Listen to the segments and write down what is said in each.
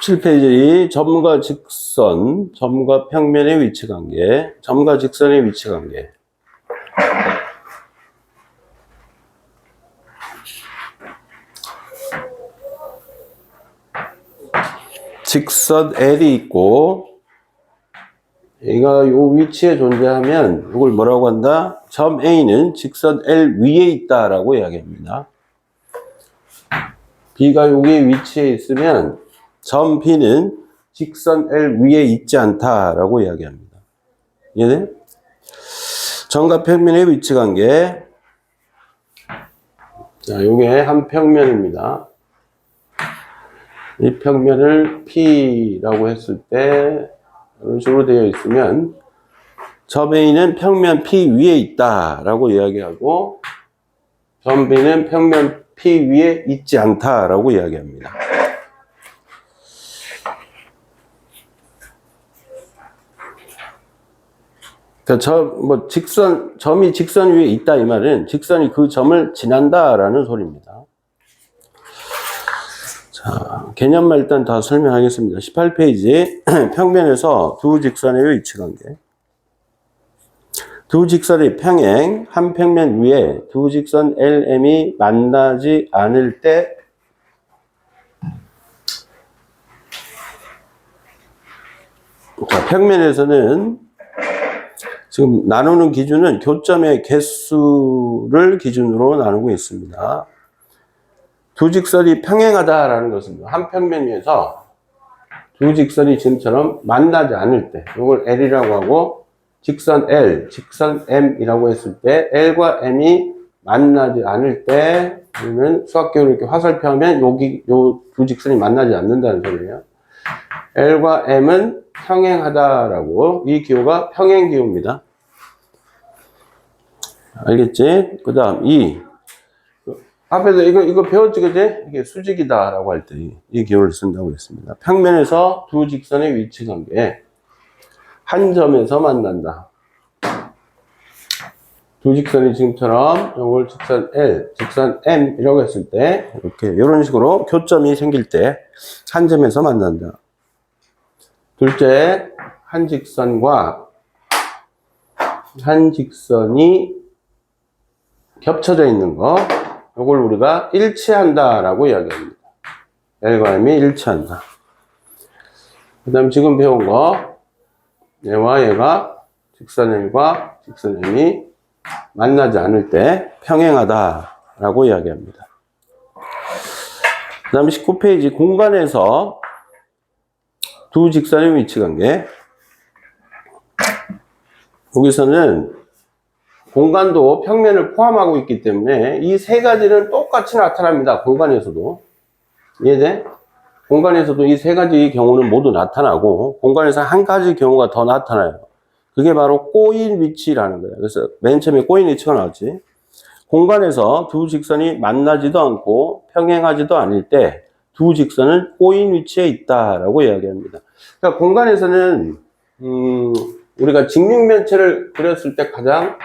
17페이지 점과 직선, 점과 평면의 위치 관계, 점과 직선의 위치 관계. 직선 L이 있고 얘가 요 위치에 존재하면 이걸 뭐라고 한다? 점 A는 직선 L 위에 있다라고 이야기합니다. B가 여기 위치에 있으면 점 B는 직선 L 위에 있지 않다라고 이야기합니다. 이해돼? 점과 평면의 위치 관계. 자, 요게 한 평면입니다. 이 평면을 P라고 했을 때 이런 식으로 되어 있으면 점 A는 평면 P 위에 있다라고 이야기하고 점 B는 평면 P 위에 있지 않다라고 이야기합니다. 그러니까 점이 직선 위에 있다 이 말은 직선이 그 점을 지난다라는 소리입니다. 자, 개념만 일단 다 설명하겠습니다. 18페이지 평면에서 두 직선의 위치 관계. 두 직선의 평행, 한 평면 위에 두 직선 LM이 만나지 않을 때 자, 평면에서는 지금 나누는 기준은 교점의 개수를 기준으로 나누고 있습니다. 두 직선이 평행하다라는 것은 한 평면 위에서 두 직선이 지금처럼 만나지 않을 때 이걸 L이라고 하고 직선 L, 직선 M이라고 했을 때 L과 M이 만나지 않을 때 우리는 수학적으로 이렇게 화살표하면 여기 요 두 직선이 만나지 않는다는 소리예요. L과 M은 평행하다라고 이 기호가 평행 기호입니다. 알겠지? 그 다음 앞에서 이거 배웠지, 그지? 이게 수직이다라고 할 때 이 기호를 쓴다고 했습니다. 평면에서 두 직선의 위치 관계. 한 점에서 만난다. 두 직선이 지금처럼 이걸 직선 L, 직선 M이라고 했을 때 이렇게 이런 식으로 교점이 생길 때 한 점에서 만난다. 둘째, 한 직선과 한 직선이 겹쳐져 있는 거 이걸 우리가 일치한다라고 이야기합니다. L과 M이 일치한다. 그 다음 지금 배운 거 얘와 얘가 직선 L과 직선 M이 만나지 않을 때 평행하다라고 이야기합니다. 그 다음 19페이지 공간에서 두 직선의 위치 관계. 여기서는 공간도 평면을 포함하고 있기 때문에 이 세 가지는 똑같이 나타납니다. 공간에서도. 이해돼? 공간에서도 이 세 가지 경우는 모두 나타나고 공간에서 한 가지 경우가 더 나타나요. 그게 바로 꼬인 위치라는 거예요. 그래서 맨 처음에 꼬인 위치가 나왔지. 공간에서 두 직선이 만나지도 않고 평행하지도 않을 때 두 직선은 꼬인 위치에 있다라고 이야기합니다. 그러니까 공간에서는 우리가 직육면체를 그렸을 때 가장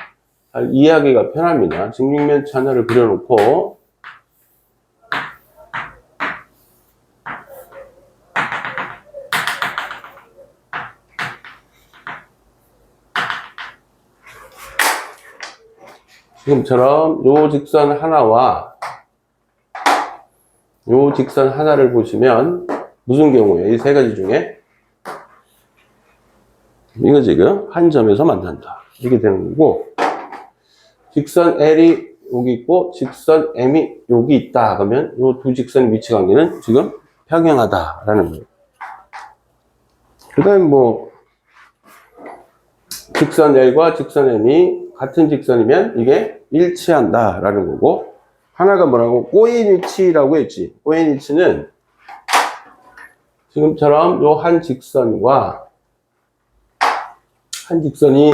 이해하기가 편합니다. 직육면체 하나를 그려놓고 지금처럼 요 직선 하나와 요 직선 하나를 보시면 무슨 경우예요? 이 세 가지 중에 이거 지금 한 점에서 만난다 이렇게 되는 거고 직선 L이 여기 있고 직선 M이 여기 있다 그러면 요 두 직선의 위치 관계는 지금 평행하다라는 거예요. 그 다음 직선 L과 직선 M이 같은 직선이면 이게 일치한다라는 거고 하나가 뭐라고? 꼬인 위치라고 했지. 꼬인 위치는 지금처럼 요 한 직선과 한 직선이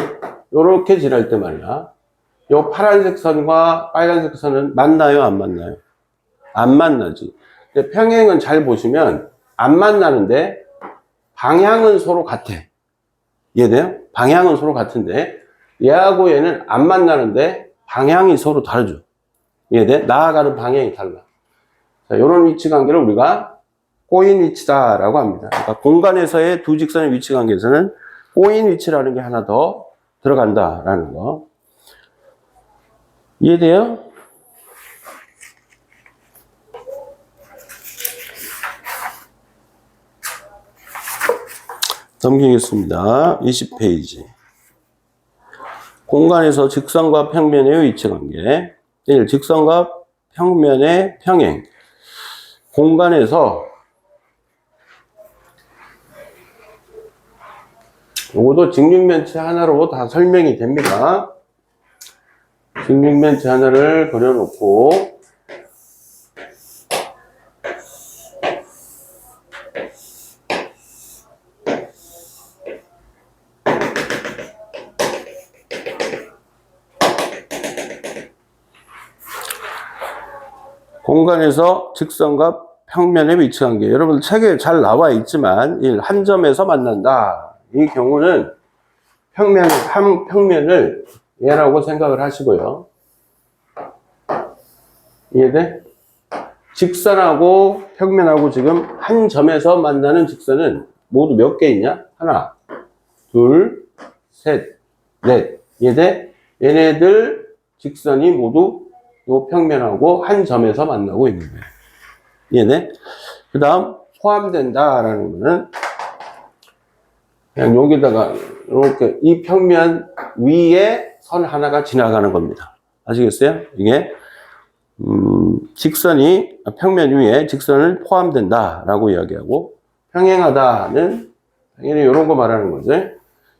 요렇게 지날 때 말이야. 요 파란색 선과 빨간색 선은 만나요? 안 만나요? 안 만나지. 근데 평행은 잘 보시면 안 만나는데 방향은 서로 같아. 이해돼요? 방향은 서로 같은데 얘하고 얘는 안 만나는데 방향이 서로 다르죠. 이해돼? 나아가는 방향이 달라. 자, 요런 위치 관계를 우리가 꼬인 위치다라고 합니다. 그러니까 공간에서의 두 직선의 위치 관계에서는 꼬인 위치라는 게 하나 더 들어간다라는 거. 이해돼요? 넘기겠습니다. 20페이지. 공간에서 직선과 평면의 위치 관계. 1. 직선과 평면의 평행. 공간에서 이것도 직육면체 하나로 다 설명이 됩니다. 직육면체 하나를 그려놓고 공간에서 직선과 평면의 위치 관계. 여러분 책에 잘 나와 있지만 1. 한 점에서 만난다. 이 경우는 평면을 얘라고 생각을 하시고요. 이해돼? 직선하고 평면하고 지금 한 점에서 만나는 직선은 모두 몇 개 있냐? 하나, 둘, 셋, 넷. 이해돼? 얘네들 직선이 모두 요 평면하고 한 점에서 만나고 있는 거예요. 이해돼? 그 다음 포함된다라는 거는 그냥 여기다가 이렇게 이 평면 위에 선 하나가 지나가는 겁니다. 아시겠어요? 이게 직선이 평면 위에 직선을 포함된다라고 이야기하고, 평행하다는 당연히 이런 거 말하는 거죠.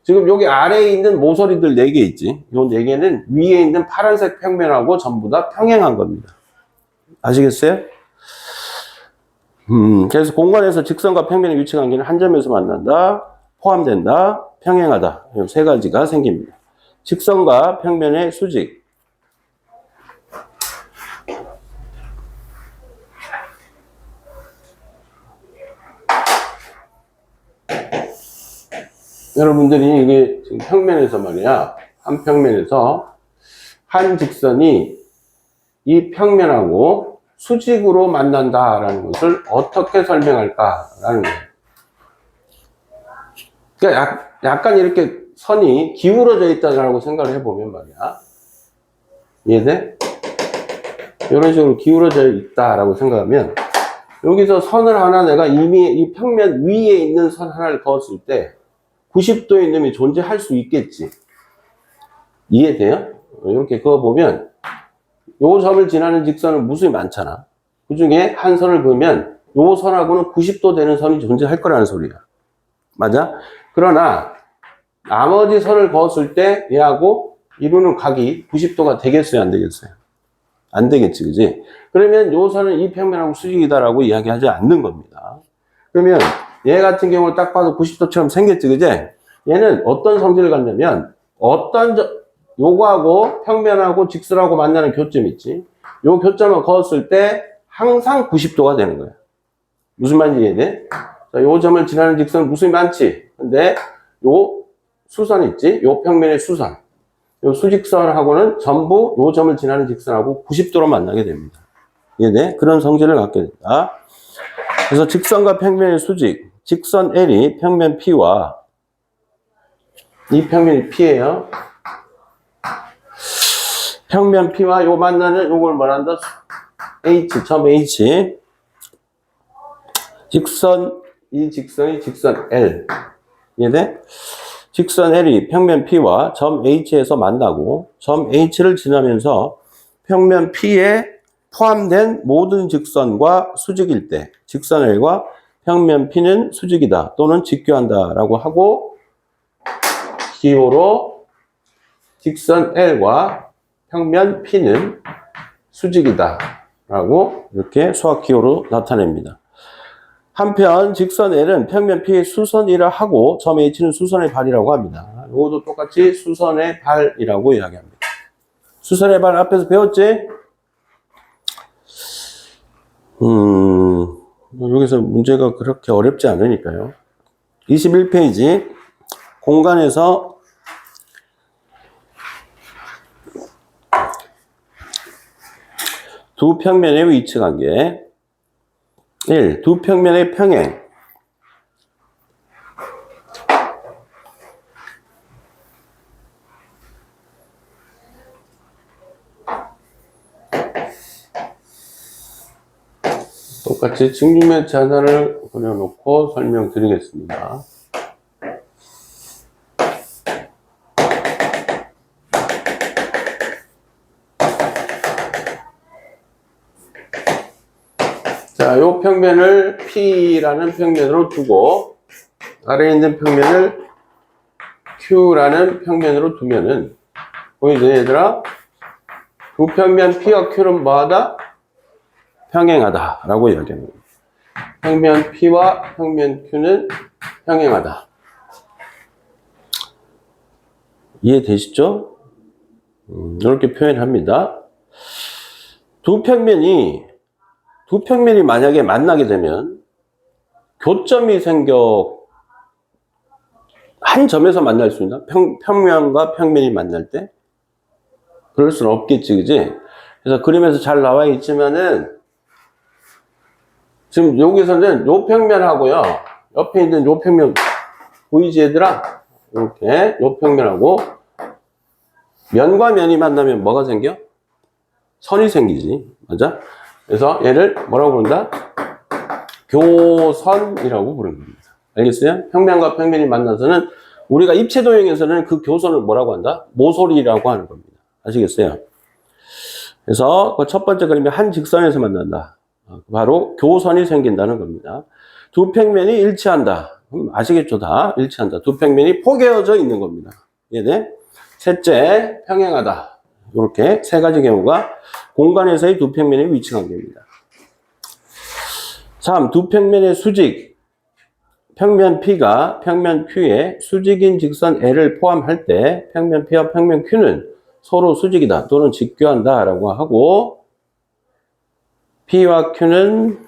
지금 여기 아래에 있는 모서리들 4개 있지. 이 4개는 위에 있는 파란색 평면하고 전부 다 평행한 겁니다. 아시겠어요? 그래서 공간에서 직선과 평면의 위치 관계는 한 점에서 만난다, 포함된다, 평행하다. 이 3가지가 생깁니다. 직선과 평면의 수직. 여러분들이 이게 지금 평면에서 말이야, 한 평면에서 한 직선이 이 평면하고 수직으로 만난다라는 것을 어떻게 설명할까라는 거예요. 그러니까 약간 이렇게 선이 기울어져 있다라고 생각을 해보면 말이야. 이해돼? 이런 식으로 기울어져 있다라고 생각하면 여기서 선을 하나 내가 이미 이 평면 위에 있는 선 하나를 그었을 때 90도의 놈이 존재할 수 있겠지. 이해돼요? 이렇게 그어보면 요 점을 지나는 직선은 무수히 많잖아. 그 중에 한 선을 그으면 요 선하고는 90도 되는 선이 존재할 거라는 소리야. 맞아? 그러나 나머지 선을 그었을 때 얘하고 이루는 각이 90도가 되겠어요? 안 되겠어요? 안 되겠지, 그지? 그러면 요 선은 이 평면하고 수직이다라고 이야기하지 않는 겁니다. 그러면 얘 같은 경우는 딱 봐도 90도처럼 생겼지, 그지? 얘는 어떤 성질을 갖냐면 요거하고 평면하고 직선하고 만나는 교점 있지? 요 교점을 그었을 때 항상 90도가 되는 거야. 무슨 말인지 이해돼? 자, 요 점을 지나는 직선은 무수히 많지? 근데 요 수선 있지? 요 평면의 수선. 요 수직선하고는 전부 요 점을 지나는 직선하고 90도로 만나게 됩니다. 이해돼? 그런 성질을 갖게 된다. 그래서 직선과 평면의 수직. 직선 L이 평면 P와 이 평면이 P예요. 평면 P와 요 만나는 요걸 말한다. H, 점 H. 이 직선이 직선 L. 이해돼? 직선 L이 평면 P와 점 H에서 만나고 점 H를 지나면서 평면 P에 포함된 모든 직선과 수직일 때 직선 L과 평면 P는 수직이다 또는 직교한다 라고 하고, 기호로 직선 L과 평면 P는 수직이다 라고 이렇게 수학기호로 나타냅니다. 한편 직선 L은 평면 P의 수선이라 하고 점 H는 수선의 발이라고 합니다. 이것도 똑같이 수선의 발이라고 이야기합니다. 수선의 발 앞에서 배웠지? 여기서 문제가 그렇게 어렵지 않으니까요. 21페이지. 공간에서 두 평면의 위치 관계. 1. 두 평면의 평행. 똑같이 직육면체 하나를 그려놓고 설명드리겠습니다. 자, 요 평면을 P라는 평면으로 두고 아래에 있는 평면을 Q라는 평면으로 두면은 보이죠, 얘들아? 두 평면 P와 Q는 뭐하다? 평행하다 라고 이야기합니다. 평면 P와 평면 Q는 평행하다. 이해되시죠? 이렇게 표현합니다. 두 평면이 만약에 만나게 되면 교점이 생겨 한 점에서 만날 수 있나? 평면과 평면이 만날 때? 그럴 수는 없겠지, 그지? 그래서 그림에서 잘 나와 있지만은 지금 여기서는 요 평면하고요, 옆에 있는 요 평면 보이지, 얘들아? 이렇게 요 평면하고 면과 면이 만나면 뭐가 생겨? 선이 생기지, 맞아? 그래서 얘를 뭐라고 부른다? 교선이라고 부르는 겁니다. 알겠어요? 평면과 평면이 만나서는 우리가 입체도형에서는 그 교선을 뭐라고 한다? 모서리라고 하는 겁니다. 아시겠어요? 그래서 그 첫 번째 그림이 한 직선에서 만난다. 바로 교선이 생긴다는 겁니다. 두 평면이 일치한다. 아시겠죠? 다 일치한다. 두 평면이 포개어져 있는 겁니다. 이해돼? 셋째, 평행하다. 이렇게 세 가지 경우가 공간에서의 두 평면의 위치 관계입니다. 3. 두 평면의 수직. 평면 P가 평면 Q에 수직인 직선 L을 포함할 때 평면 P와 평면 Q는 서로 수직이다 또는 직교한다 라고 하고, P와 Q는,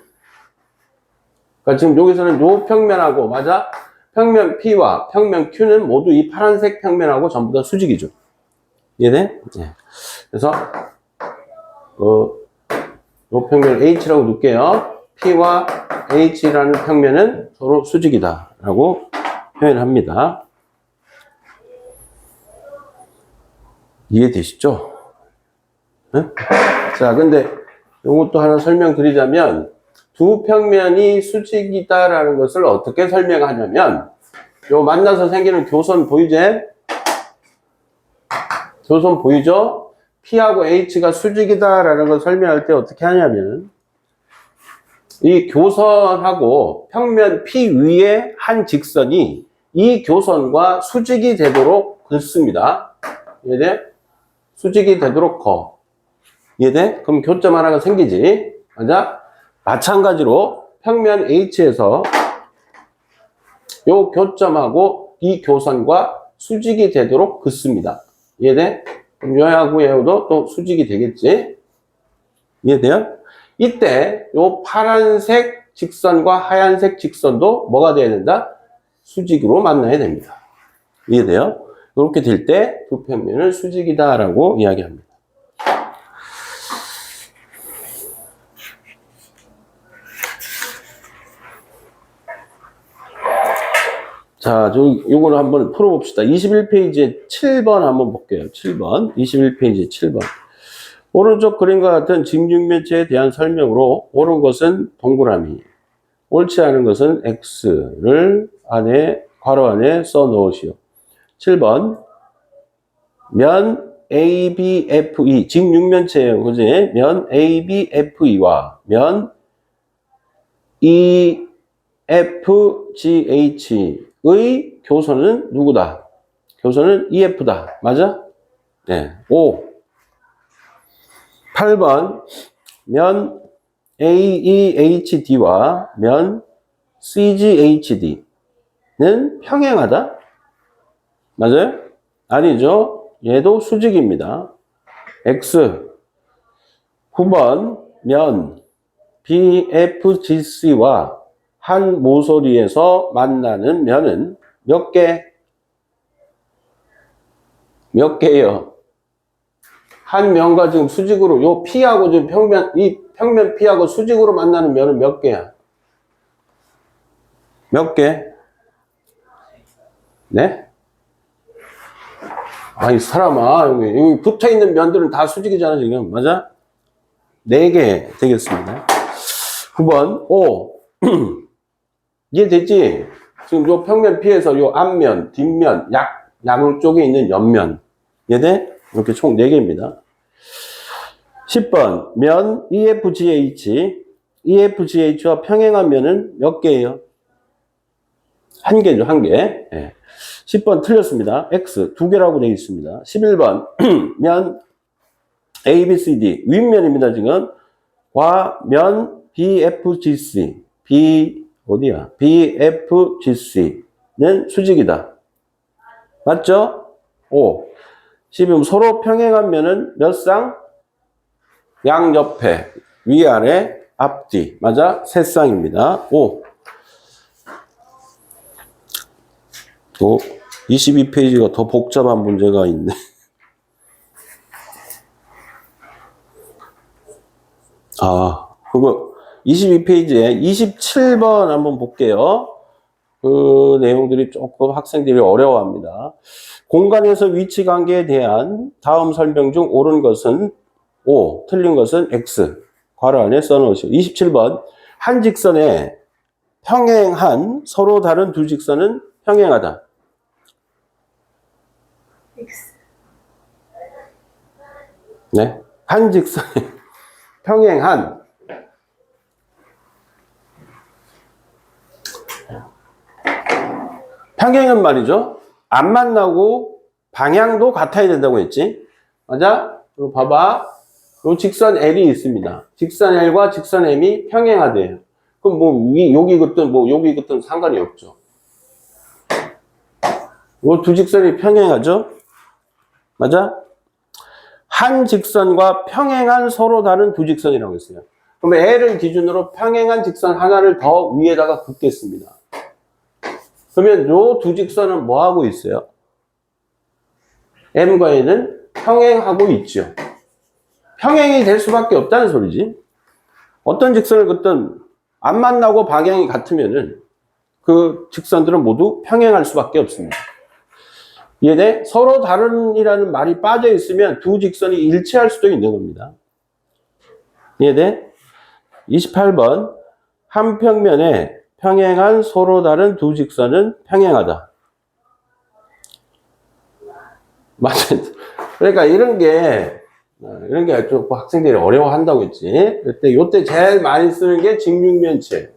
그러니까 지금 여기서는 요 평면하고, 맞아? 평면 P와 평면 Q는 모두 이 파란색 평면하고 전부 다 수직이죠. 이해돼? 네. 그래서 요 평면을 H라고 놓을게요. P와 H라는 평면은 서로 수직이다 라고 표현합니다. 이해되시죠? 네? 자, 근데 요것도 하나 설명드리자면 두 평면이 수직이다라는 것을 어떻게 설명하냐면 요 만나서 생기는 교선 보이지? 교선 보이죠? P하고 H가 수직이다라는 걸 설명할 때 어떻게 하냐면 이 교선하고 평면 P 위에 한 직선이 이 교선과 수직이 되도록 긋습니다. 이해돼? 수직이 되도록 커. 이해돼? 그럼 교점 하나가 생기지. 맞아? 마찬가지로 평면 H에서 요 교점하고 이 교선과 수직이 되도록 긋습니다. 이해돼? 그럼 요하고 요도 또 수직이 되겠지. 이해돼요? 이때 요 파란색 직선과 하얀색 직선도 뭐가 돼야 된다? 수직으로 만나야 됩니다. 이해돼요? 이렇게 될 때 두 평면은 수직이다라고 이야기합니다. 자, 요거를 한번 풀어봅시다. 21페이지에 7번 한번 볼게요. 7번. 21페이지 7번. 오른쪽 그림과 같은 직육면체에 대한 설명으로 옳은 것은 동그라미, 옳지 않은 것은 X를 괄호 안에 써 넣으시오. 7번. 면 ABFE, 직육면체예요. 그지? 면 ABFE와 면 EFGH의 교선은 누구다? 교선은 EF다. 맞아? 네. 5. 8번. 면 AEHD와 면 CGHD는 평행하다? 맞아요? 아니죠. 얘도 수직입니다. X. 9번. 면 BFGC와 한 모서리에서 만나는 면은 몇 개? 몇 개예요? 한 면과 지금 수직으로, 요 P하고 지금 이 평면 P하고 수직으로 만나는 면은 몇 개야? 몇 개? 네? 아이, 사람아, 여기 붙어 있는 면들은 다 수직이잖아, 지금. 맞아? 4개 되겠습니다. 9번, 5. 이해됐지? 지금 요 평면 P에서 요 앞면, 뒷면, 양쪽에 있는 옆면. 이해돼? 이렇게 총 4개입니다. 10번, 면 EFGH. EFGH와 평행한 면은 몇 개예요? 1개죠, 1개. 예. 10번 틀렸습니다. X 2개라고 되어 있습니다. 11번, 면 ABCD. 윗면입니다, 지금. 과 면 BFGC. 어디야? BFGC는 수직이다. 맞죠? 5. 12번, 서로 평행한 면은 몇 쌍? 양옆에, 위아래, 앞뒤. 맞아? 3쌍입니다. 5. 또 22페이지가 더 복잡한 문제가 있네. 그거 22페이지에 27번 한번 볼게요. 그 내용들이 조금 학생들이 어려워합니다. 공간에서 위치 관계에 대한 다음 설명 중 옳은 것은 O, 틀린 것은 X. 괄호 안에 써놓으시고. 27번. 한 직선에 평행한 서로 다른 두 직선은 평행하다. X. 네. 한 직선에 평행한 평행은 말이죠. 안 만나고 방향도 같아야 된다고 했지. 맞아? 그리고 봐봐. 요 직선 L이 있습니다. 직선 L과 직선 M이 평행하대요. 그럼 뭐 여기 긋든 여기 긋든 상관이 없죠. 요 두 직선이 평행하죠? 맞아? 한 직선과 평행한 서로 다른 두 직선이라고 했어요. 그러면 L을 기준으로 평행한 직선 하나를 더 위에다가 긋겠습니다. 그러면 요 두 직선은 뭐 하고 있어요? M과 N은 평행하고 있죠. 평행이 될 수밖에 없다는 소리지. 어떤 직선을 긋든 안 만나고 방향이 같으면은 그 직선들은 모두 평행할 수밖에 없습니다. 이해돼? 서로 다른이라는 말이 빠져 있으면 두 직선이 일치할 수도 있는 겁니다. 이해돼? 28번. 한 평면에 평행한 서로 다른 두 직선은 평행하다. 맞아. 그러니까 이런 게 좀 학생들이 어려워한다고 했지. 요때 제일 많이 쓰는 게 직육면체.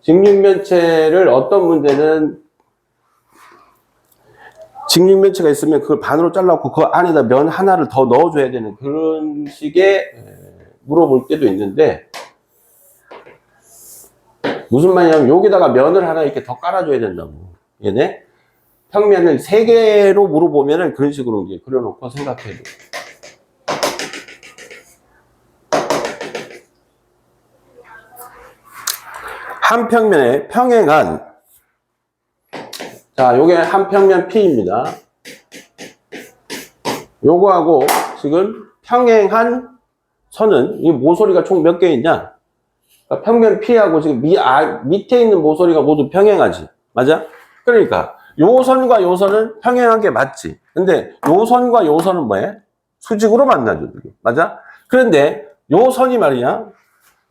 직육면체를 어떤 문제는 직육면체가 있으면 그걸 반으로 잘라놓고 그 안에다 면 하나를 더 넣어줘야 되는 그런 식의 물어볼 때도 있는데 무슨 말이냐면 여기다가 면을 하나 이렇게 더 깔아줘야 된다고. 얘네 평면을 3개로 물어보면은 그런 식으로 이제 그려놓고 생각해야 돼. 한 평면에 평행한, 자, 요게 한 평면 P입니다. 요거하고 지금 평행한 선은 이 모서리가 총 몇 개 있냐? 그러니까 평면 P하고 지금 밑에 있는 모서리가 모두 평행하지. 맞아? 그러니까 요 선과 요 선은 평행한 게 맞지. 근데 요 선과 요 선은 뭐해? 수직으로 만나죠. 맞아? 그런데 요 선이 말이야.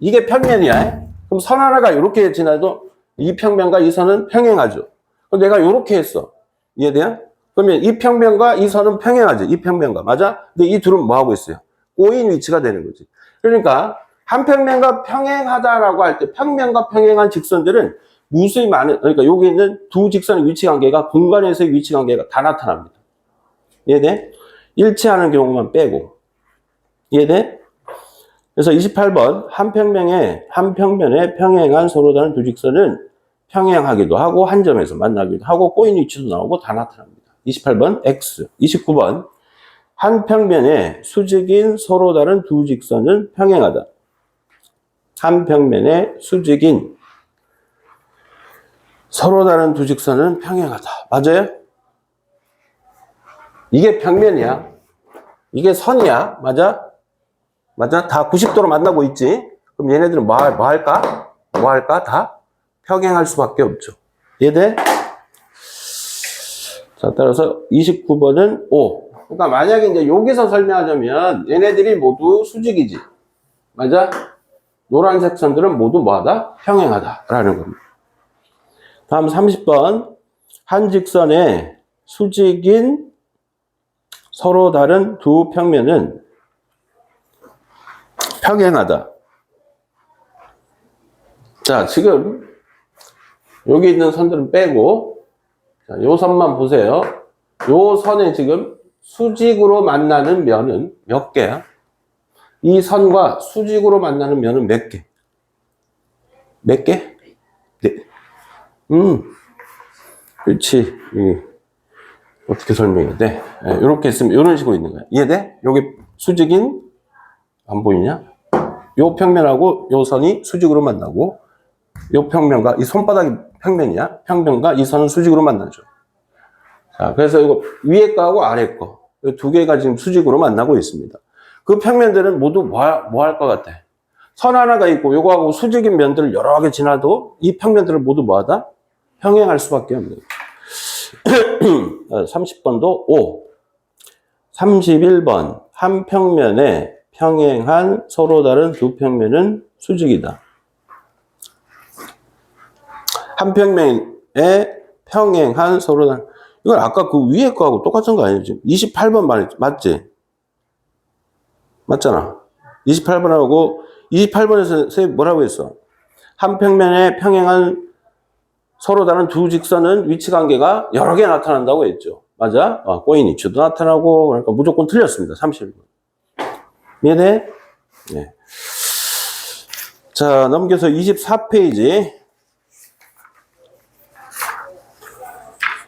이게 평면이야. 그럼 선 하나가 이렇게 지나도 이 평면과 이 선은 평행하죠. 그럼 내가 이렇게 했어. 이해돼요? 그러면 이 평면과 이 선은 평행하지. 이 평면과. 맞아? 근데 이 둘은 뭐 하고 있어요? 꼬인 위치가 되는 거지. 그러니까 한 평면과 평행하다라고 할 때 평면과 평행한 직선들은 무수히 많은, 그러니까 여기 있는 두 직선의 위치 관계가 공간에서의 위치 관계가 다 나타납니다. 이해돼? 일치하는 경우만 빼고. 이해돼? 그래서 28번 한 평면에 평행한 서로 다른 두 직선은 평행하기도 하고 한 점에서 만나기도 하고 꼬인 위치도 나오고 다 나타납니다. 28번 X. 29번 한 평면에 수직인 서로 다른 두 직선은 평행하다. 한 평면에 수직인 서로 다른 두 직선은 평행하다. 맞아요? 이게 평면이야. 이게 선이야. 맞아? 맞아? 다 90도로 만나고 있지? 그럼 얘네들은 뭐 할까? 다? 평행할 수밖에 없죠. 이해돼? 자, 따라서 29번은 O. 그러니까 만약에 이제 여기서 설명하자면 얘네들이 모두 수직이지. 맞아? 노란색 선들은 모두 뭐하다? 평행하다라는 겁니다. 다음 30번. 한 직선에 수직인 서로 다른 두 평면은 평행하다. 자, 지금 여기 있는 선들은 빼고 자, 요 선만 보세요. 요 선에 지금 수직으로 만나는 면은 몇 개야? 이 선과 수직으로 만나는 면은 몇 개? 몇 개? 네. 그렇지. 어떻게 설명해야 돼? 네, 이렇게 했으면 이런 식으로 있는 거야. 이해돼? 여기 수직인 안 보이냐? 요 평면하고 요 선이 수직으로 만나고 요 평면과 이 손바닥이 평면이야. 평면과 이 선은 수직으로 만나죠. 자, 그래서 이거 위에 거하고 아래 거 두 개가 지금 수직으로 만나고 있습니다. 그 평면들은 모두 뭐 할 것 같아? 선 하나가 있고 요거하고 수직인 면들을 여러 개 지나도 이 평면들을 모두 뭐하다? 평행할 수밖에 없는 거예요. 30번도 O. 31번. 한 평면에 평행한 서로 다른 두 평면은 수직이다. 한 평면에 평행한 서로 다른, 이건 아까 그 위에 거하고 똑같은 거 아니지? 28번 말했지. 맞지? 맞잖아. 28번하고 28번에서 선생님 뭐라고 했어? 한 평면에 평행한 서로 다른 두 직선은 위치 관계가 여러 개 나타난다고 했죠. 맞아? 꼬인이츠도 나타나고, 그러니까 무조건 틀렸습니다. 31번. 이해돼? 네. 자, 넘겨서 24페이지.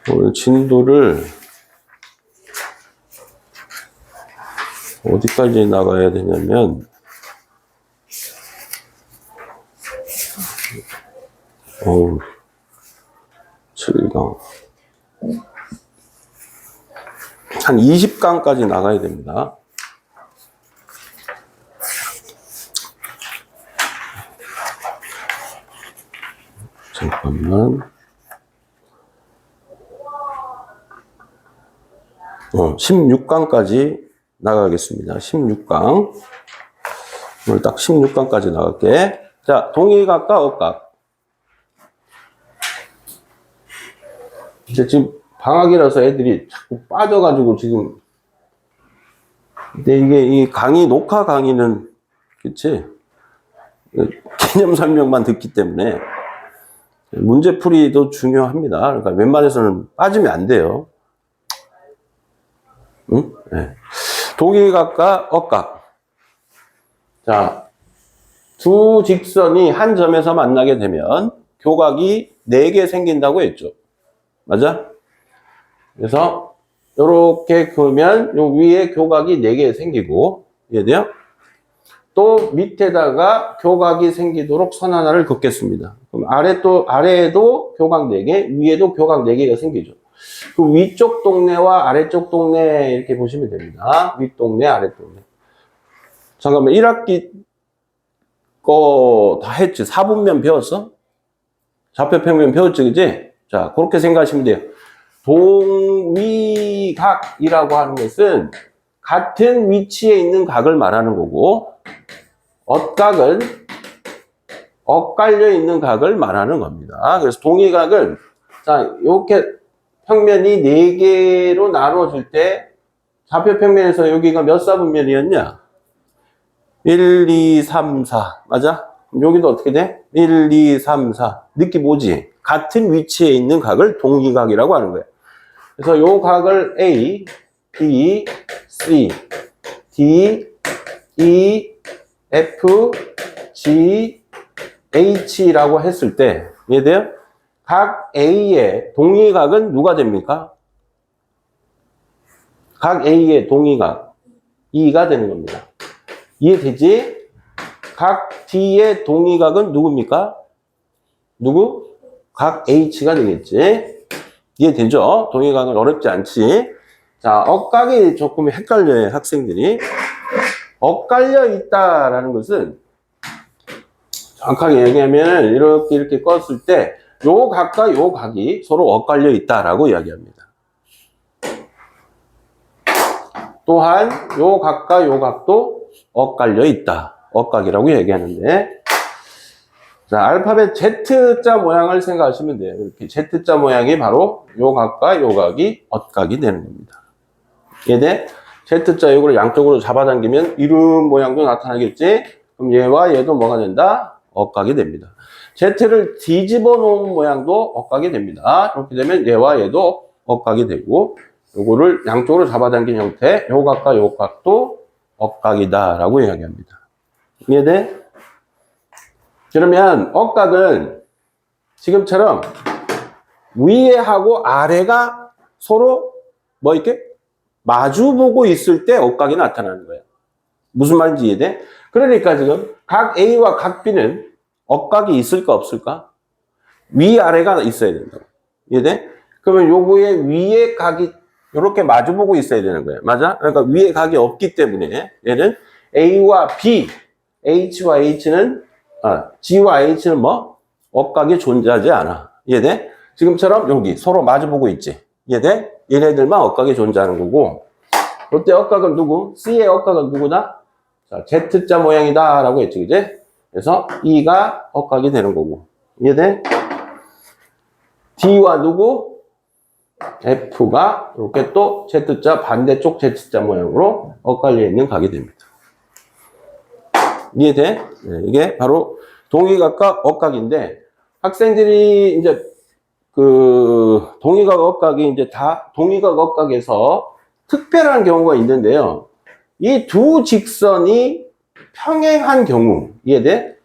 오늘 진도를 어디까지 나가야 되냐면, 7강. 한 20강까지 나가야 됩니다. 잠깐만. 16강까지 나가겠습니다. 16강. 오늘 딱 16강까지 나갈게. 자, 동의각과 억각. 이제 지금 방학이라서 애들이 자꾸 빠져가지고 지금. 근데 이게 이 강의, 녹화 강의는, 그치? 개념 설명만 듣기 때문에 문제풀이도 중요합니다. 그러니까 웬만해서는 빠지면 안 돼요. 응? 네. 동의각과 억각. 자, 두 직선이 한 점에서 만나게 되면 교각이 4개 생긴다고 했죠. 맞아? 그래서 이렇게 그으면 요 위에 교각이 4개 생기고, 이해돼요? 또 밑에다가 교각이 생기도록 선 하나를 긋겠습니다. 그럼 아래에도 교각 4개, 위에도 교각 4개가 생기죠. 그 위쪽 동네와 아래쪽 동네 이렇게 보시면 됩니다. 윗동네, 아랫동네. 잠깐만, 1학기 거 다 했지? 4분면 배웠어? 좌표평면 배웠지, 그지? 자, 그렇게 생각하시면 돼요. 동위각이라고 하는 것은 같은 위치에 있는 각을 말하는 거고, 억각은 엇갈려 있는 각을 말하는 겁니다. 그래서 동위각은, 자, 이렇게 평면이 4개로 나눠질 때, 좌표평면에서 여기가 몇 사분면이었냐? 1, 2, 3, 4. 맞아? 여기도 어떻게 돼? 1, 2, 3, 4. 느낌 오지? 같은 위치에 있는 각을 동위각이라고 하는 거야. 그래서 요 각을 A, B, C, D, E, F, G, H라고 했을 때, 이해돼요? 각 A의 동위각은 누가 됩니까? 각 A의 동위각 2가 되는 겁니다. 이해되지? 각 D의 동위각은 누굽니까? 누구? 각 H가 되겠지. 이해되죠? 동위각은 어렵지 않지. 자, 억각이 조금 헷갈려요, 학생들이. 엇갈려 있다라는 것은 정확하게 얘기하면 이렇게 껐을 때 요 각과 요 각이 서로 엇갈려 있다라고 이야기합니다. 또한 요 각과 요 각도 엇갈려 있다. 엇각이라고 얘기하는데, 자, 알파벳 Z자 모양을 생각하시면 돼요. 이렇게 Z자 모양이 바로 요 각과 요 각이 엇각이 되는 겁니다. 얘네 Z자 요거를 양쪽으로 잡아당기면 이런 모양도 나타나겠지? 그럼 얘와 얘도 뭐가 된다? 엇각이 됩니다. Z를 뒤집어 놓은 모양도 엇각이 됩니다. 이렇게 되면 얘와 얘도 엇각이 되고, 요거를 양쪽으로 잡아당긴 형태, 요 각과 요 각도 엇각이다 라고 이야기합니다. 이해돼? 그러면 엇각은 지금처럼 위에 하고 아래가 서로 뭐 이렇게 마주보고 있을 때 엇각이 나타나는 거예요. 무슨 말인지 이해돼? 그러니까 지금 각 A와 각 B는 엇각이 있을까 없을까? 위아래가 있어야 된다. 이해돼? 그러면 요거의 위에 각이 이렇게 마주보고 있어야 되는 거예요. 맞아? 그러니까 위에 각이 없기 때문에 얘는 A와 B, H와 H는 G와 H는 뭐? 엇각이 존재하지 않아. 이해돼? 지금처럼 여기 서로 마주보고 있지. 이해돼? 얘네들만 엇각이 존재하는 거고, 롯데 엇각은 누구? C의 엇각은 누구다? 자, Z자 모양이다 라고 했지, 그제? 그래서 E가 엇각이 되는 거고. 이해돼? D와 누구? F가 이렇게 또 Z자 반대쪽 Z자 모양으로 엇갈려 있는 각이 됩니다. 이해돼? 네, 이게 바로 동의각과 엇각인데, 학생들이 이제 동의각 엇각이 이제 다 동의각 엇각에서 특별한 경우가 있는데요. 이 두 직선이 평행한 경우, 이해돼?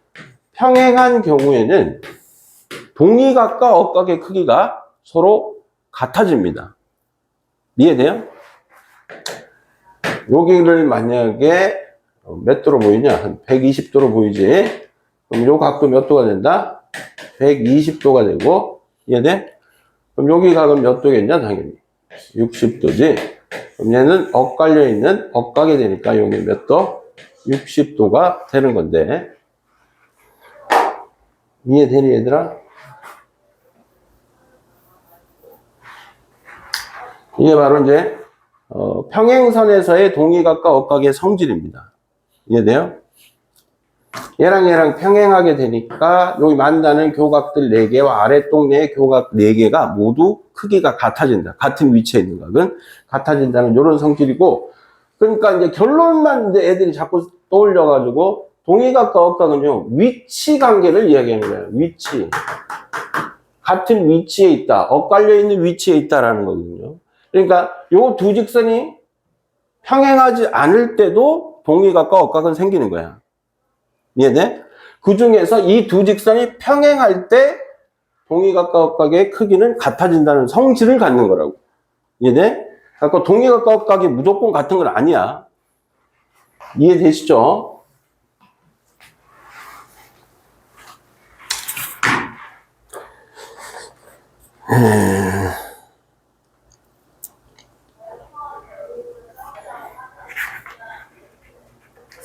평행한 경우에는 동의각과 엇각의 크기가 서로 같아집니다. 이해돼요? 여기를 만약에 몇 도로 보이냐? 한 120도로 보이지? 그럼 요 각도 몇 도가 된다? 120도가 되고, 이해돼? 그럼 여기 각은 몇 도겠냐? 당연히 60도지. 그럼 얘는 엇갈려 있는 엇각이 되니까 여기 몇 도? 60도가 되는 건데, 이해되니 얘들아? 이게 바로 이제 평행선에서의 동의각과 엇각의 성질입니다. 이해돼요? 얘랑 평행하게 되니까 여기 만나는 교각들 4개와 아래쪽 내 교각 4개가 모두 크기가 같아진다. 같은 위치에 있는 각은 같아진다는 이런 성질이고, 그러니까 이제 결론만 이제 애들이 자꾸 떠올려가지고 동의각과 엇각은요, 위치 관계를 이야기하는 거예요. 위치. 같은 위치에 있다. 엇갈려 있는 위치에 있다라는 거거든요. 그러니까 요 두 직선이 평행하지 않을 때도 동의각과 엇각은 생기는 거야. 이해돼? 그 중에서 이 두 직선이 평행할 때 동의각과 엇각의 크기는 같아진다는 성질을 갖는 거라고. 이해돼? 그러니까 동의각과 엇각이 무조건 같은 건 아니야. 이해되시죠?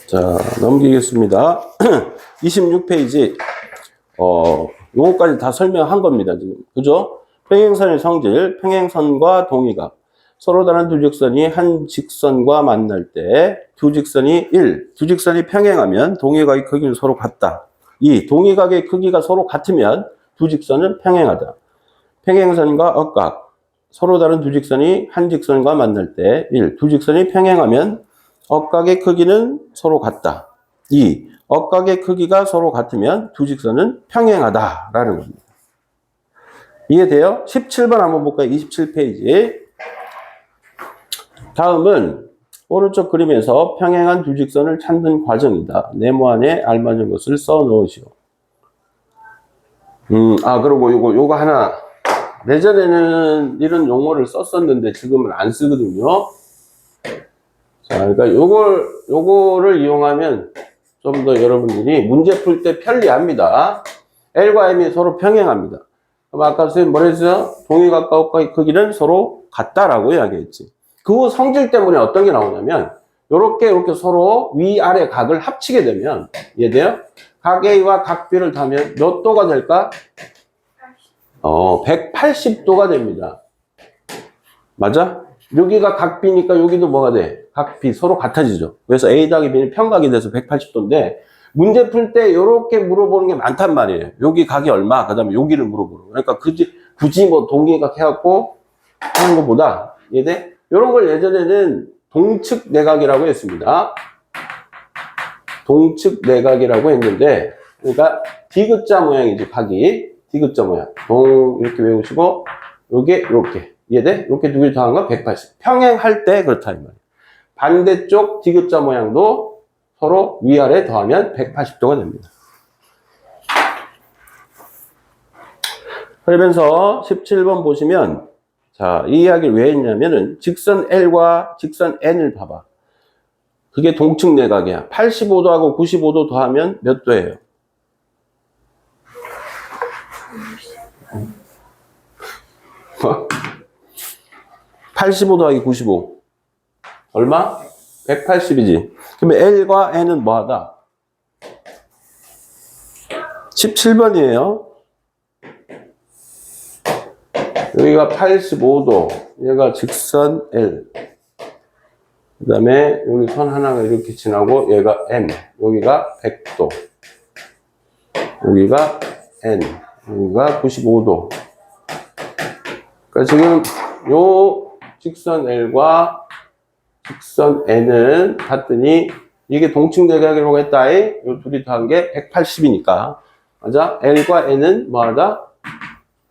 자, 넘기겠습니다. 26페이지. 요거까지 다 설명한 겁니다, 지금. 그죠? 평행선의 성질, 평행선과 동의각. 서로 다른 두 직선이 한 직선과 만날 때, 두 직선이 평행하면 동의각의 크기는 서로 같다. 2. 동의각의 크기가 서로 같으면 두 직선은 평행하다. 평행선과 엇각. 서로 다른 두 직선이 한 직선과 만날 때, 1. 두 직선이 평행하면 엇각의 크기는 서로 같다. 2. 엇각의 크기가 서로 같으면 두 직선은 평행하다라는 겁니다. 이해돼요? 17번 한번 볼까요? 27페이지. 다음은 오른쪽 그림에서 평행한 두 직선을 찾는 과정이다. 네모 안에 알맞은 것을 써 넣으시오. 그리고 요거 하나. 예전에는 이런 용어를 썼었는데 지금은 안 쓰거든요. 자, 그러니까 요거를 이용하면 좀 더 여러분들이 문제 풀 때 편리합니다. L과 M이 서로 평행합니다. 그럼 아까 선생님 뭐라 했어요? 동의각과 엇각의 크기는 서로 같다라고 이야기했지. 그 성질 때문에 어떤 게 나오냐면, 요렇게 이렇게 서로 위아래 각을 합치게 되면 이해돼요? 각 A와 각 B를 더하면 몇 도가 될까? 180도가 됩니다. 맞아? 여기가 각 B니까 여기도 뭐가 돼? 각 B 서로 같아지죠. 그래서 A 더하기 B는 평각이 돼서 180도인데 문제 풀 때 이렇게 물어보는 게 많단 말이에요. 여기 각이 얼마? 그 다음에 여기를 물어보는 거예요. 그러니까 굳이 뭐 동기각 해갖고 하는 것보다 이해돼? 이런 걸 예전에는 동측 내각이라고 했습니다. 동측 내각이라고 했는데 그러니까 디귿자 모양이죠. 각이 디귿자 모양. 이렇게 외우시고 요게 이렇게 이해돼? 이렇게 두 개 더한 건 180. 평행할 때 그렇다 이 말이에요. 반대쪽 디귿자 모양도 서로 위아래 더하면 180도가 됩니다. 그러면서 17번 보시면 자, 이 이야기를 왜 했냐면은 직선 L과 직선 N을 봐봐. 그게 동측 내각이야. 85도하고 95도 더하면 몇 도예요? 뭐? 85 더하기 95 얼마? 180이지. 그러면 L과 N은 뭐하다? 17번이에요. 여기가 85도, 얘가 직선 L. 그 다음에 여기 선 하나가 이렇게 지나고 얘가 M, 여기가 100도, 여기가 N, 여기가 95도. 그러니까 지금 요 직선 L과 직선 N은 봤더니 이게 동측 내각이라고 했다. 요 둘이 더한 게 180이니까 맞아? L과 N은 뭐하다?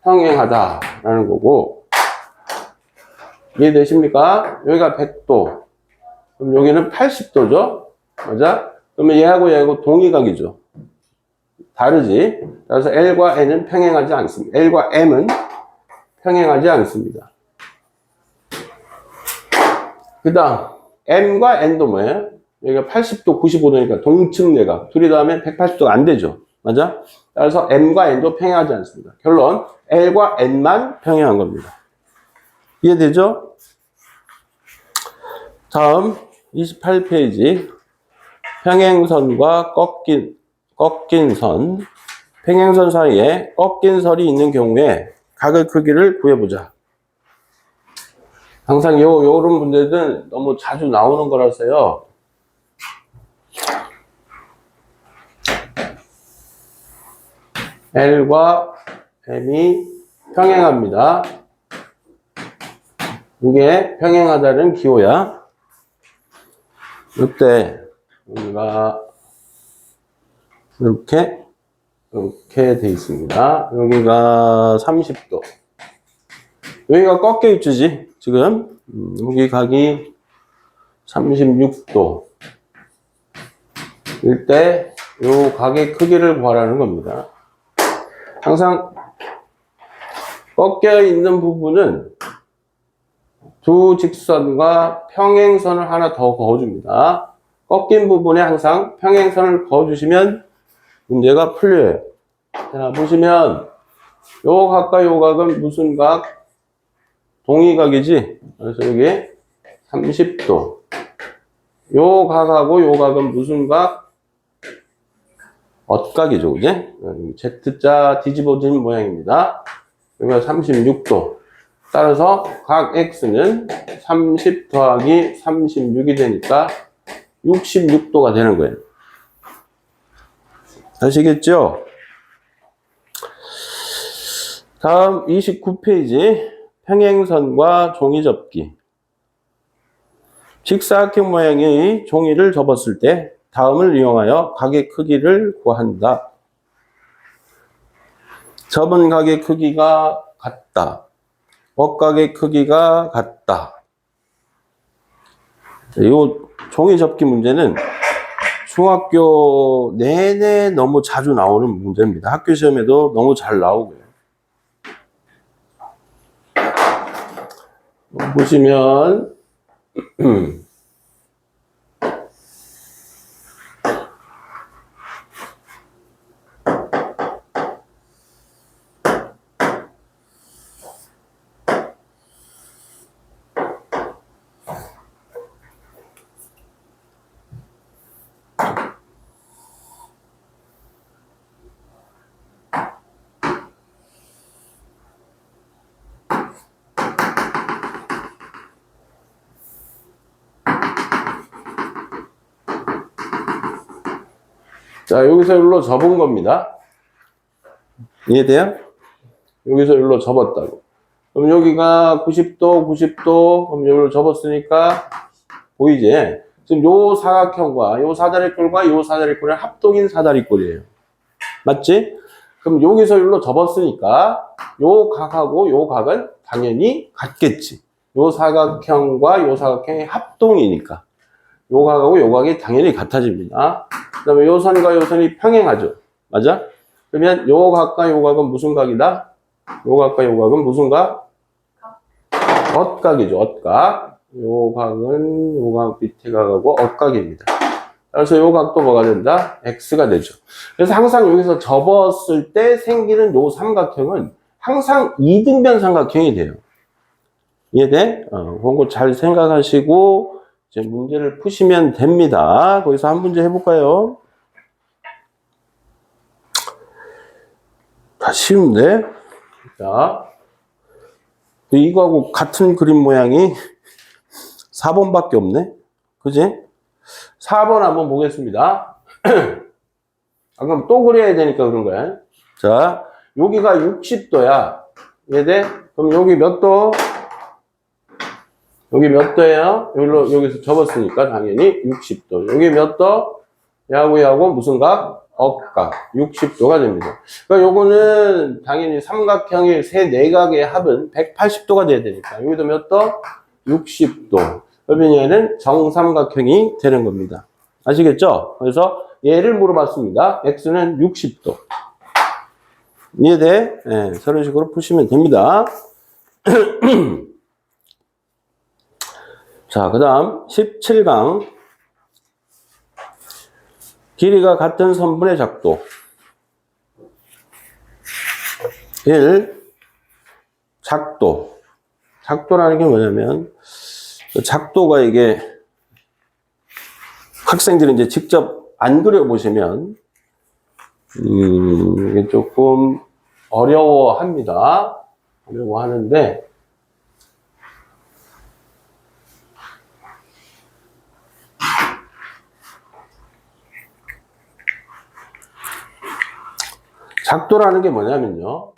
평행하다라는 거고 이해되십니까? 여기가 100도 그럼 여기는 80도죠? 맞아? 그러면 얘하고 동의각이죠. 다르지? 그래서 L과 N은 평행하지 않습니다. L과 M은 평행하지 않습니다. 그 다음 M과 N도 뭐예요? 여기가 80도, 95도니까 동측 내각 둘이 더하면 180도가 안 되죠. 맞아? 따라서 M과 N도 평행하지 않습니다. 결론 L과 N만 평행한 겁니다. 이해되죠? 다음 28페이지 평행선과 꺾인 선 평행선 사이에 꺾인 선이 있는 경우에 각의 크기를 구해보자. 항상 요런 문제들은 너무 자주 나오는 거라서요. L과 M이 평행합니다. 이게 평행하다는 기호야. 이때 여기가 이렇게 돼 있습니다. 여기가 30도. 여기가 꺾여 있지 지금. 여기 각이 36도. 이때 요 각의 크기를 구하라는 겁니다. 항상 꺾여 있는 부분은 두 직선과 평행선을 하나 더 그어줍니다. 꺾인 부분에 항상 평행선을 그어주시면 문제가 풀려요. 자, 보시면 요 각과 요 각은 무슨 각? 동의각이지? 그래서 여기 30도. 요 각하고 요 각은 무슨 각? 엇각이죠, 그지? Z자 뒤집어진 모양입니다. 여기가 36도. 따라서 각 X는 30 더하기 36이 되니까 66도가 되는 거예요. 아시겠죠? 다음 29페이지 평행선과 종이 접기. 직사각형 모양의 종이를 접었을 때 다음을 이용하여 각의 크기를 구한다. 접은 각의 크기가 같다. 엇각의 크기가 같다. 이 종이 접기 문제는 중학교 내내 너무 자주 나오는 문제입니다. 학교 시험에도 너무 잘 나오고요. 보시면 자, 여기서 여기로 접은 겁니다. 이해돼요? 여기서 여기로 접었다고. 그럼 여기가 90도, 90도, 그럼 여기로 접었으니까, 보이지? 지금 요 사각형과 요 사다리꼴과 요 사다리꼴의 합동인 사다리꼴이에요. 맞지? 그럼 여기서 여기로 접었으니까, 요 각하고 요 각은 당연히 같겠지. 요 사각형과 요 사각형의 합동이니까. 요 각하고 요 각이 당연히 같아집니다. 그 다음에 요 선과 요 선이 평행하죠. 맞아? 그러면 요 각과 요 각은 무슨 각이다? 요 각과 요 각은 무슨 각? 엇각이죠. 엇각. 요 각은 요 각 밑에 각하고 엇각입니다. 그래서 요 각도 뭐가 된다? X가 되죠. 그래서 항상 여기서 접었을 때 생기는 요 삼각형은 항상 이등변 삼각형이 돼요. 이해돼? 그런 거 잘 생각하시고 이제 문제를 푸시면 됩니다. 거기서 한 문제 해볼까요? 다 쉬운데? 자, 이거하고 같은 그림 모양이 4번밖에 없네? 그지? 4번 한번 보겠습니다. 그럼 또 그려야 되니까 그런 거야. 자, 여기가 60도야. 이해돼? 그럼 여기 몇 도? 여기 몇 도예요? 여기서 접었으니까 당연히 60도. 여기 몇 도? 야구 무슨 각? 억각. 60도가 됩니다. 그러니까 요거는 당연히 삼각형의 세 내각의 합은 180도가 돼야 되니까. 여기도 몇 도? 60도. 그러면 얘는 정삼각형이 되는 겁니다. 아시겠죠? 그래서 얘를 물어봤습니다. X는 60도. 이해돼? 네, 저런 식으로 푸시면 됩니다. 자, 그 다음 17강. 길이가 같은 선분의 작도. 1. 작도. 작도라는 게 뭐냐면, 작도가 이게 학생들이 이제 직접 안 그려보시면, 이게 조금 어려워합니다. 어려워하는데, 작도라는 게 뭐냐면요.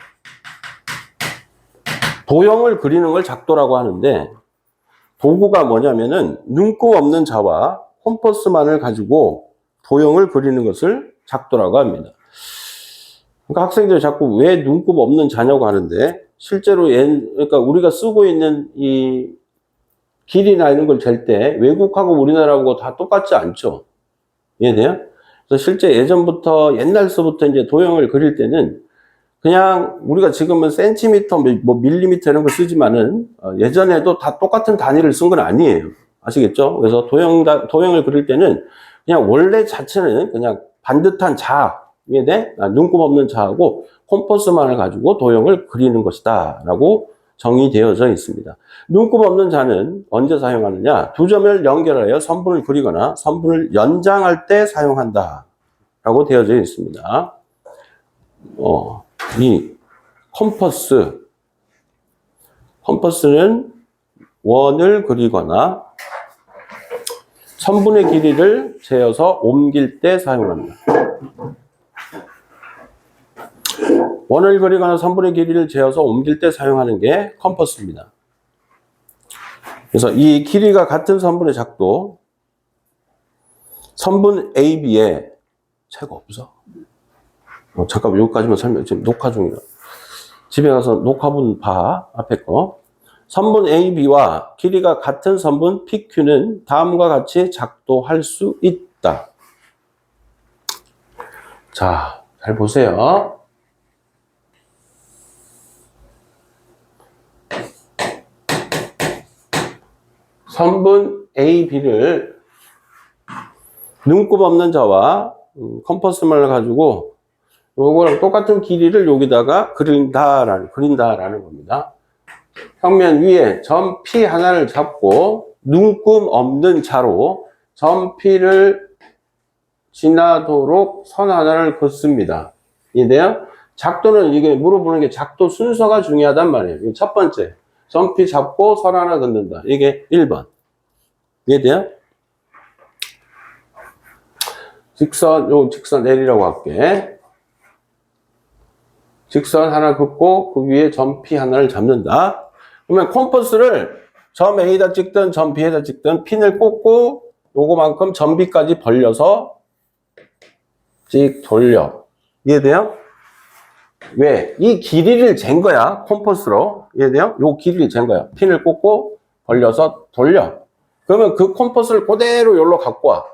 도형을 그리는 걸 작도라고 하는데, 도구가 뭐냐면은 눈곱 없는 자와 콤퍼스만을 가지고 도형을 그리는 것을 작도라고 합니다. 그러니까 학생들이 자꾸 왜 눈곱 없는 자냐고 하는데, 실제로 그러니까 우리가 쓰고 있는 이 길이나 이런 걸 잴 때 외국하고 우리나라하고 다 똑같지 않죠. 이해돼요? 그래서 실제 예전부터 옛날서부터 이제 도형을 그릴 때는 그냥 우리가 지금은 센티미터, 뭐 밀리미터 이런 거 쓰지만은 예전에도 다 똑같은 단위를 쓴 건 아니에요. 아시겠죠? 그래서 도형을 그릴 때는 그냥 원래 자체는 그냥 반듯한 자, 이해돼? 눈곱 없는 자하고 콤퍼스만을 가지고 도형을 그리는 것이다 라고 정의되어져 있습니다. 눈곱 없는 자는 언제 사용하느냐? 두 점을 연결하여 선분을 그리거나 선분을 연장할 때 사용한다 라고 되어져 있습니다. 이 컴퍼스는 원을 그리거나 선분의 길이를 재어서 옮길 때 사용합니다. 원을 그리거나 선분의 길이를 재어서 옮길 때 사용하는 게 컴퍼스입니다. 그래서 이 길이가 같은 선분의 작도, 선분 AB에 책 없어? 잠깐만, 여기까지만 설명, 지금 녹화 중이라. 집에 가서 녹화본 봐, 앞에 거. 선분 AB와 길이가 같은 선분 PQ는 다음과 같이 작도할 수 있다. 자, 잘 보세요. 선분 AB를 눈곱 없는 자와 컴퍼스만을 가지고 요거랑 똑같은 길이를 여기다가 그린다라는 겁니다. 평면 위에 점 P 하나를 잡고 눈곱 없는 자로 점 P를 지나도록 선 하나를 긋습니다. 이해돼요? 작도는 이게 물어보는 게 작도 순서가 중요하단 말이에요. 첫 번째, 점 P 잡고 선 하나 긋는다. 이게 1번. 이해돼요? 요 직선 L이라고 할게. 직선 하나 긋고 그 위에 점 P 하나를 잡는다. 그러면 콤퍼스를 점 A에다 찍든 점 B에다 찍든 핀을 꽂고 요거만큼 점 B까지 벌려서 찍 돌려. 이해돼요? 왜? 이 길이를 잰 거야. 콤퍼스로. 이해돼요? 요 길이를 잰 거야. 핀을 꽂고 벌려서 돌려. 그러면 그 콤퍼스를 그대로 여기로 갖고 와.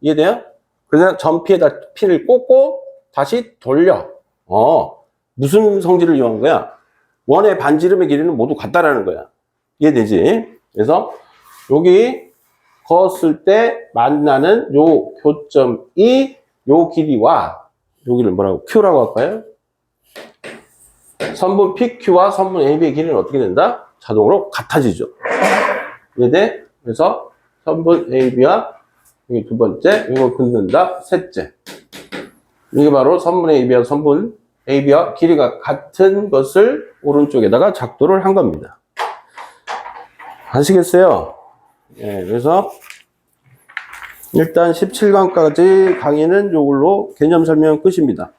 이해돼요? 그냥 점 P에다 핀을 꽂고 다시 돌려. 무슨 성질을 이용한 거야? 원의 반지름의 길이는 모두 같다라는 거야. 이해되지? 그래서 여기 그었을 때 만나는 요 교점이 요 길이와 여기를 뭐라고? Q라고 할까요? 선분 PQ와 선분 AB의 길이는 어떻게 된다? 자동으로 같아지죠. 이해돼? 그래서 선분 AB와 여기 두 번째, 이거 긋는다. 셋째. 이게 바로 선분 AB와 선분 AB와 길이가 같은 것을 오른쪽에다가 작도를 한 겁니다. 아시겠어요? 예, 그래서 일단 17강까지 강의는 이걸로 개념 설명 끝입니다.